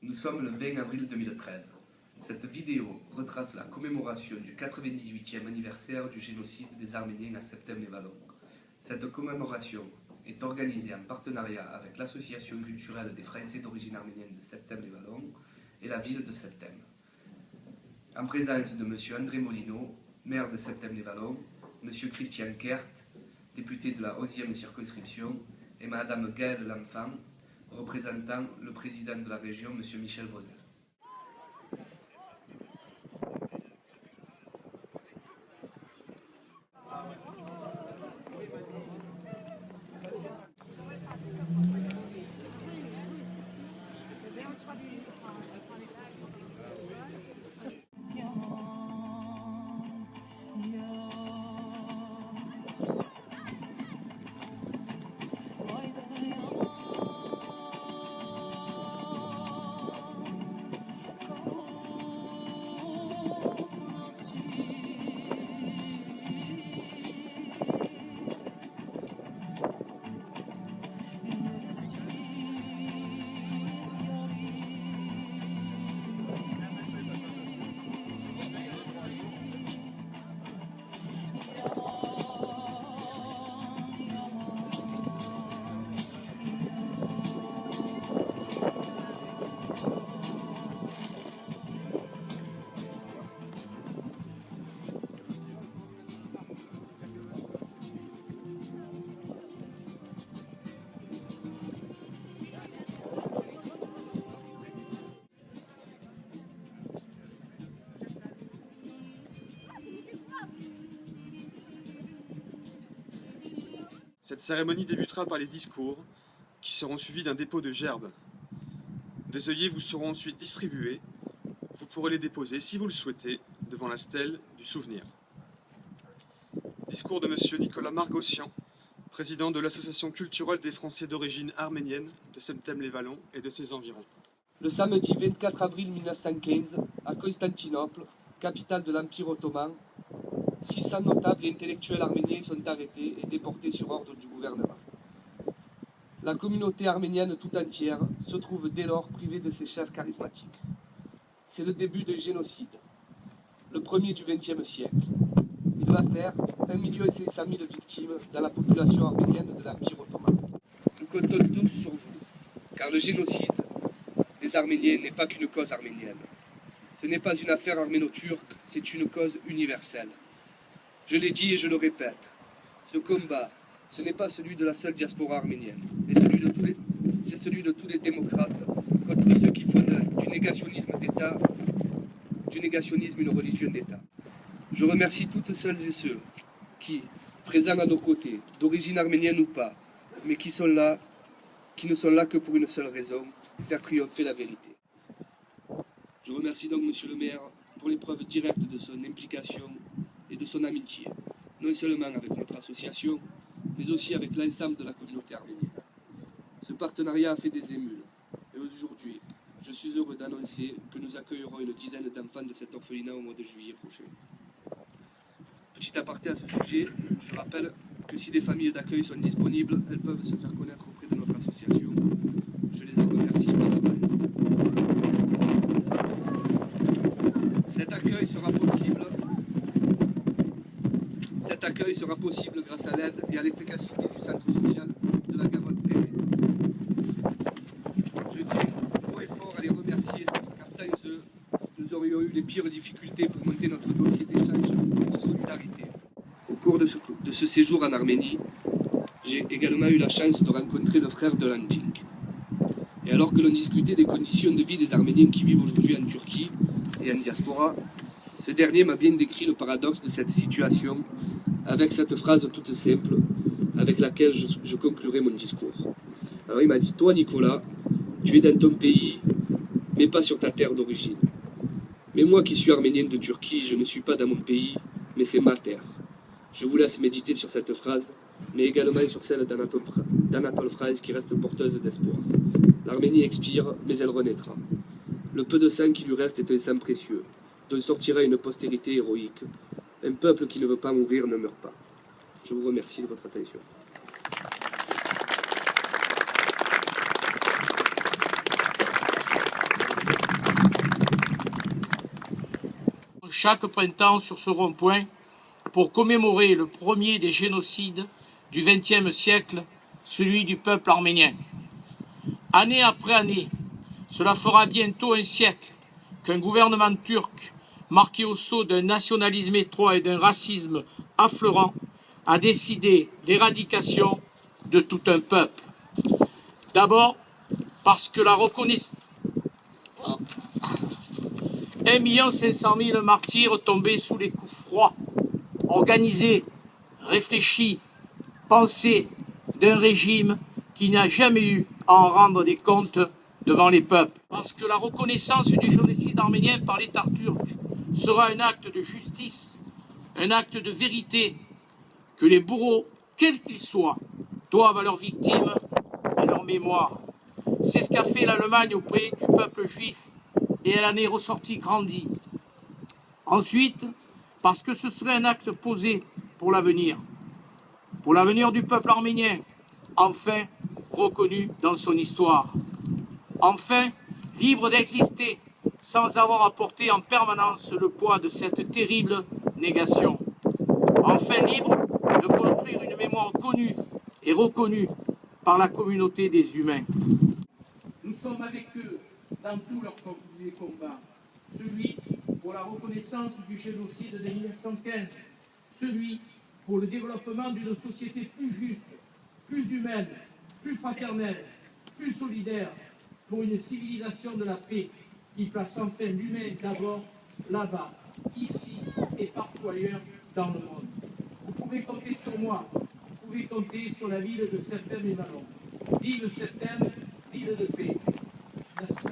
Nous sommes le 20 avril 2013. Cette vidéo retrace la commémoration du 98e anniversaire du génocide des Arméniens à Septem-les-Vallons. Cette commémoration est organisée en partenariat avec l'Association culturelle des Français d'origine arménienne de Septem-les-Vallons et la ville de Septem. En présence de M. André Molino, maire de Septem-les-Vallons, M. Christian Kert, député de la 11e circonscription, et Mme Gaëlle L'Enfant, représentant le président de la région, M. Michel Vauzel. Cette cérémonie débutera par les discours, qui seront suivis d'un dépôt de gerbes. Des œillets vous seront ensuite distribués. Vous pourrez les déposer, si vous le souhaitez, devant la stèle du souvenir. Discours de M. Nicolas Margossian, président de l'Association culturelle des Français d'origine arménienne de Septem-les-Vallons et de ses environs. Le samedi 24 avril 1915, à Constantinople, capitale de l'Empire ottoman, 600 notables et intellectuels arméniens sont arrêtés et déportés sur ordre du gouvernement. La communauté arménienne tout entière se trouve dès lors privée de ses chefs charismatiques. C'est le début d'un génocide, le premier du XXe siècle. Il va faire 1 500 000 victimes dans la population arménienne de l'Empire ottoman. Nous comptons tous sur vous, car le génocide des Arméniens n'est pas qu'une cause arménienne. Ce n'est pas une affaire arméno-turque, c'est une cause universelle. Je l'ai dit et je le répète, ce combat, ce n'est pas celui de la seule diaspora arménienne, mais c'est celui de tous les démocrates contre ceux qui font du négationnisme d'État, du négationnisme une religion d'État. Je remercie toutes celles et ceux qui, présents à nos côtés, d'origine arménienne ou pas, mais qui ne sont là que pour une seule raison, faire triompher la vérité. Je remercie donc Monsieur le maire pour les preuves directes de son implication et de son amitié, non seulement avec notre association, mais aussi avec l'ensemble de la communauté arménienne. Ce partenariat a fait des émules, et aujourd'hui, je suis heureux d'annoncer que nous accueillerons une dizaine d'enfants de cet orphelinat au mois de juillet prochain. Petit aparté à ce sujet, je rappelle que si des familles d'accueil sont disponibles, elles peuvent se faire connaître auprès de notre association. Je les en remercie par avance. Cet accueil sera possible grâce à l'aide et à l'efficacité du centre social de la Gavotte-Péret. Je tiens haut et fort à les remercier, car sans eux, nous aurions eu les pires difficultés pour monter notre dossier d'échange et de solidarité. Au cours de ce séjour en Arménie, j'ai également eu la chance de rencontrer le frère de Landing. Et alors que l'on discutait des conditions de vie des Arméniens qui vivent aujourd'hui en Turquie et en diaspora, ce dernier m'a bien décrit le paradoxe de cette situation avec cette phrase toute simple avec laquelle je conclurai mon discours. Alors il m'a dit, toi Nicolas, tu es dans ton pays, mais pas sur ta terre d'origine. Mais moi qui suis arménien de Turquie, je ne suis pas dans mon pays, mais c'est ma terre. Je vous laisse méditer sur cette phrase, mais également sur celle d'Anatole France qui reste porteuse d'espoir. L'Arménie expire, mais elle renaîtra. Le peu de sang qui lui reste est un sang précieux, dont sortira une postérité héroïque. Un peuple qui ne veut pas mourir ne meurt pas. Je vous remercie de votre attention. chaque printemps sur ce rond-point pour commémorer le premier des génocides du XXe siècle, celui du peuple arménien. Année après année, cela fera bientôt un siècle qu'un gouvernement turc, marqué au sceau d'un nationalisme étroit et d'un racisme affleurant, a décidé l'éradication de tout un peuple. D'abord, parce que la reconnaissance... 1 500 000 martyrs tombés sous les coups froids, organisés, réfléchis, pensés d'un régime qui n'a jamais eu à en rendre des comptes devant les peuples. Parce que la reconnaissance du génocide arménien par l'État turc sera un acte de justice, un acte de vérité que les bourreaux, quels qu'ils soient, doivent à leurs victimes et leur mémoire. C'est ce qu'a fait l'Allemagne auprès du peuple juif et elle en est ressortie grandie. Ensuite, parce que ce serait un acte posé pour l'avenir du peuple arménien, enfin reconnu dans son histoire, enfin libre d'exister sans avoir à porter en permanence le poids de cette terrible négation, enfin libre de construire une mémoire connue et reconnue par la communauté des humains. Nous sommes avec eux dans tous leurs combats, celui pour la reconnaissance du génocide de 1915, celui pour le développement d'une société plus juste, plus humaine, plus fraternelle, plus solidaire, pour une civilisation de la paix qui place enfin l'humain d'abord là-bas, ici et partout ailleurs dans le monde. Vous pouvez compter sur moi, vous pouvez compter sur la ville de Septem et Vallon. Vive Septem, ville de paix. Merci.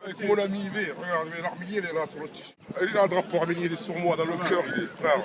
Avec mon ami Yves, regarde, l'arménien il est là sur le t-shirt. Il a un drapeau arménien, il est sur moi, dans le cœur, il est frère.